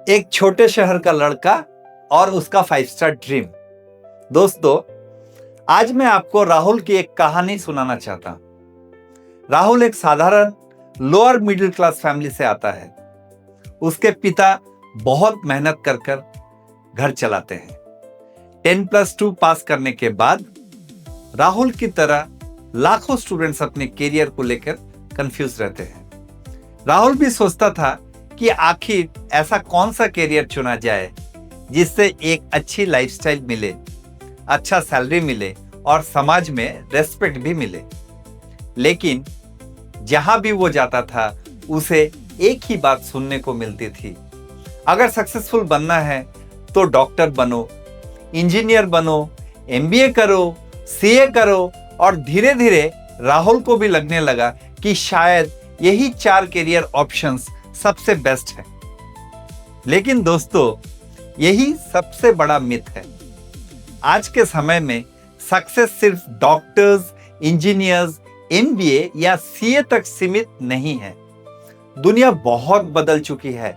एक छोटे शहर का लड़का और उसका 5 स्टार ड्रीम। दोस्तों, आज मैं आपको राहुल की एक कहानी सुनाना चाहता हूं। राहुल एक साधारण लोअर मिडिल क्लास फैमिली से आता है। उसके पिता बहुत मेहनत कर घर चलाते हैं। 10+2 पास करने के बाद राहुल की तरह लाखों स्टूडेंट्स अपने करियर को लेकर कंफ्यूज रहते हैं। राहुल भी सोचता था कि आखिर ऐसा कौन सा करियर चुना जाए जिससे एक अच्छी लाइफस्टाइल मिले, अच्छा सैलरी मिले और समाज में रेस्पेक्ट भी मिले। लेकिन जहां भी वो जाता था उसे एक ही बात सुनने को मिलती थी, अगर सक्सेसफुल बनना है तो डॉक्टर बनो, इंजीनियर बनो, MBA करो, CA करो। और धीरे धीरे राहुल को भी लगने लगा कि शायद यही 4 करियर ऑप्शंस सबसे बेस्ट है। लेकिन दोस्तों, यही सबसे बड़ा मिथ है। आज के समय में सक्सेस सिर्फ डॉक्टर्स, इंजीनियर्स, MBA या CA तक सीमित नहीं है। दुनिया बहुत बदल चुकी है।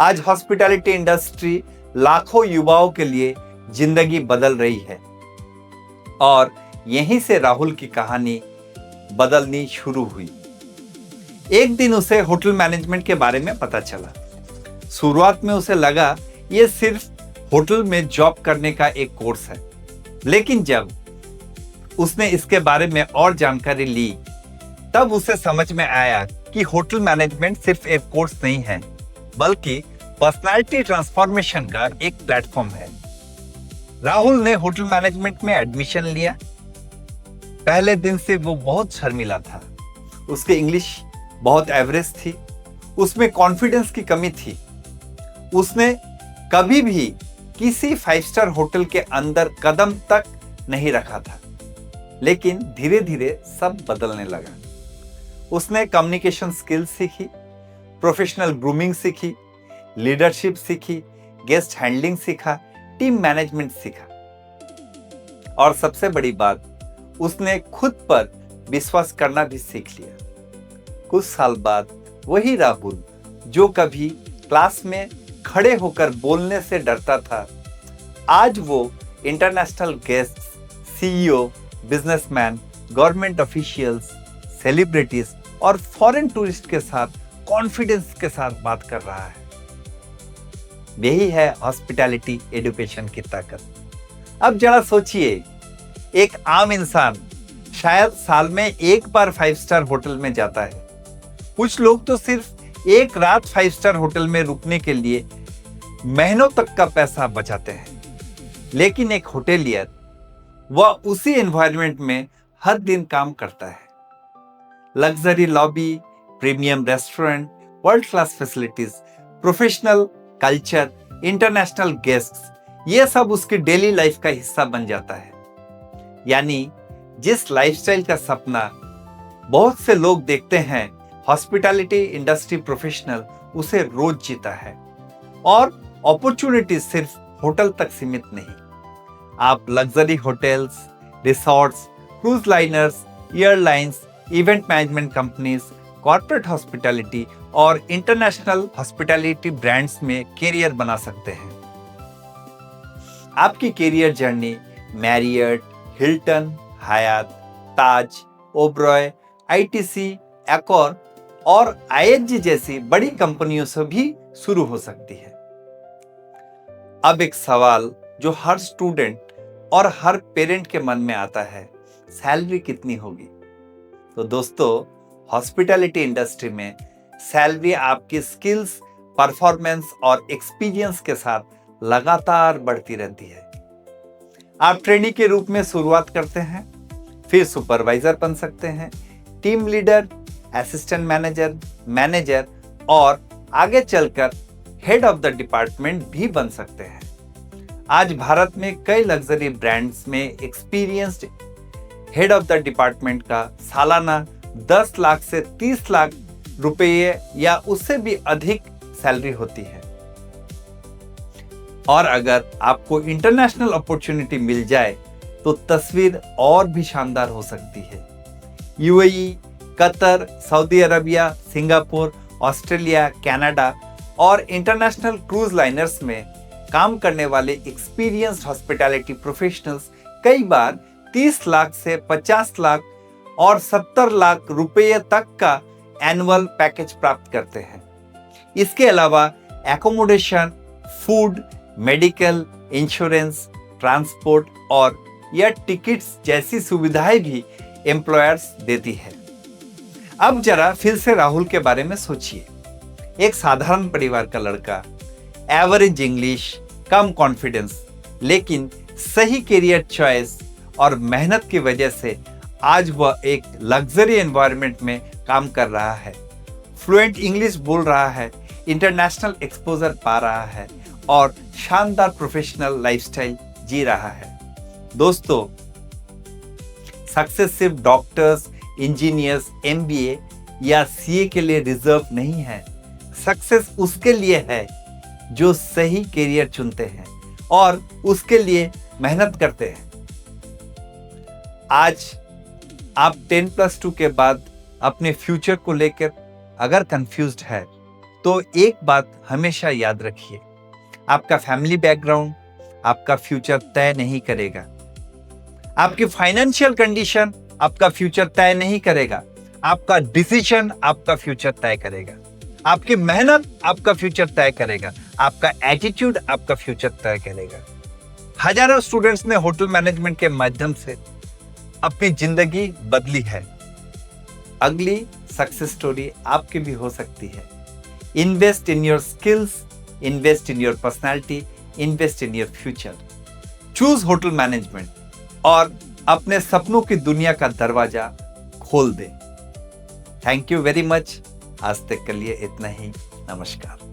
आज हॉस्पिटैलिटी इंडस्ट्री लाखों युवाओं के लिए जिंदगी बदल रही है और यहीं से राहुल की कहानी बदलनी शुरू हुई। एक दिन उसे होटल मैनेजमेंट के बारे में पता चला। शुरुआत में उसे लगा ये सिर्फ होटल में जॉब करने का एक कोर्स है, लेकिन जब उसने इसके बारे में और जानकारी ली तब उसे समझ में आया कि होटल मैनेजमेंट सिर्फ एक कोर्स नहीं है, बल्कि पर्सनालिटी ट्रांसफॉर्मेशन का एक प्लेटफॉर्म है। राहुल ने होटल मैनेजमेंट में एडमिशन लिया। पहले दिन से वो बहुत शर्मीला था। उसकी इंग्लिश बहुत एवरेज थी। उसमें कॉन्फिडेंस की कमी थी। उसने कभी भी किसी 5 स्टार होटल के अंदर कदम तक नहीं रखा था। लेकिन धीरे धीरे सब बदलने लगा। उसने कम्युनिकेशन स्किल्स सीखी, प्रोफेशनल ग्रूमिंग सीखी, लीडरशिप सीखी, गेस्ट हैंडलिंग सीखा, टीम मैनेजमेंट सीखा और सबसे बड़ी बात, उसने खुद पर विश्वास करना भी सीख लिया। कुछ साल बाद वही राहुल जो कभी क्लास में खड़े होकर बोलने से डरता था, आज वो international guest, CEO, businessman, government officials, celebrities और फॉरेन टूरिस्ट के साथ कॉन्फिडेंस के साथ बात कर रहा है। यही है हॉस्पिटैलिटी एजुकेशन की ताकत। अब जरा सोचिए, एक आम इंसान शायद साल में एक बार 5 स्टार होटल में जाता है। कुछ लोग तो सिर्फ एक रात 5 स्टार होटल में रुकने के लिए महीनों तक का पैसा बचाते हैं। लेकिन एक होटेलियर वह उसी एनवायरनमेंट में हर दिन काम करता है। Luxury lobby, premium restaurant, world class facilities, professional culture, international guests, ये सब उसकी डेली लाइफ का हिस्सा बन जाता है। यानी जिस लाइफस्टाइल का सपना बहुत से लोग देखते हैं, हॉस्पिटैलिटी इंडस्ट्री प्रोफेशनल उसे रोज जीता है। और अपॉर्चुनिटी सिर्फ होटल तक सीमित नहीं। आप luxury hotels, resorts, cruise liners, airlines, event management companies, corporate hospitality और इंटरनेशनल हॉस्पिटैलिटी ब्रांड्स में करियर बना सकते हैं। आपकी करियर जर्नी मैरियट, हिल्टन, हयात, ताज, ओबरॉय, ITC, एकोर और IHG जैसी बड़ी कंपनियों से भी शुरू हो सकती है। अब एक सवाल जो हर स्टूडेंट और हर पेरेंट के मन में आता है, सैलरी कितनी होगी? तो दोस्तों, हॉस्पिटैलिटी इंडस्ट्री में सैलरी आपकी स्किल्स, परफॉर्मेंस और एक्सपीरियंस के साथ लगातार बढ़ती रहती है। आप ट्रेनी के रूप में शुरुआत करते हैं, फिर सुपरवाइजर बन सकते हैं, team leader, assistant manager, manager और आगे चलकर हेड ऑफ द डिपार्टमेंट भी बन सकते हैं। आज भारत में कई लग्जरी ब्रांड्स में experienced head of the department का सालाना 10 लाख से 30 लाख रुपए या उससे भी अधिक सैलरी होती है। और अगर आपको इंटरनेशनल अपॉर्चुनिटी मिल जाए तो तस्वीर और भी शानदार हो सकती है। UAE, Qatar, Saudi Arabia, Singapore, Australia, Canada और इंटरनेशनल क्रूज लाइनर्स में काम करने वाले एक्सपीरियंस्ड हॉस्पिटैलिटी प्रोफेशनल्स कई बार 30 लाख से 50 लाख और 70 लाख रुपये तक का एनुअल पैकेज प्राप्त करते हैं। इसके अलावा accommodation, food, medical, insurance, transport और एयर टिकट्स जैसी सुविधाएं भी एम्प्लॉयर्स देती है। अब जरा फिर से राहुल के बारे में सोचिए। एक साधारण परिवार का लड़का, एवरेज इंग्लिश, कम कॉन्फिडेंस, लेकिन सही करियर चॉइस और मेहनत की वजह से आज वह एक लग्जरी एनवायरनमेंट में काम कर रहा है, फ्लुएंट इंग्लिश बोल रहा है, इंटरनेशनल एक्सपोजर पा रहा है और शानदार प्रोफेशनल लाइफस्टाइल जी रहा है। दोस्तों, सक्सेस सिर्फ डॉक्टर्स, इंजीनियर्स, एमबीए या सीए के लिए रिजर्व नहीं है। सक्सेस उसके लिए है जो सही करियर चुनते हैं और उसके लिए मेहनत करते हैं। आज आप 10+2 के बाद अपने फ्यूचर को लेकर अगर कंफ्यूज्ड है तो एक बात हमेशा याद रखिए, आपका फैमिली बैकग्राउंड आपका फ्यूचर तय नहीं करेगा, आपकी फाइनेंशियल कंडीशन आपका फ्यूचर तय नहीं करेगा, आपका डिसीजन आपका फ्यूचर तय करेगा, आपकी मेहनत आपका फ्यूचर तय करेगा, आपका एटीट्यूड आपका फ्यूचर तय करेगा। हजारों स्टूडेंट्स ने होटल मैनेजमेंट के माध्यम से अपनी जिंदगी बदली है। अगली सक्सेस स्टोरी आपकी भी हो सकती है। Invest in your skills, invest in your personality, invest in your future. Choose hotel management और अपने सपनों की दुनिया का दरवाजा खोल दे। Thank you very much. आज तक के लिए इतना ही। नमस्कार।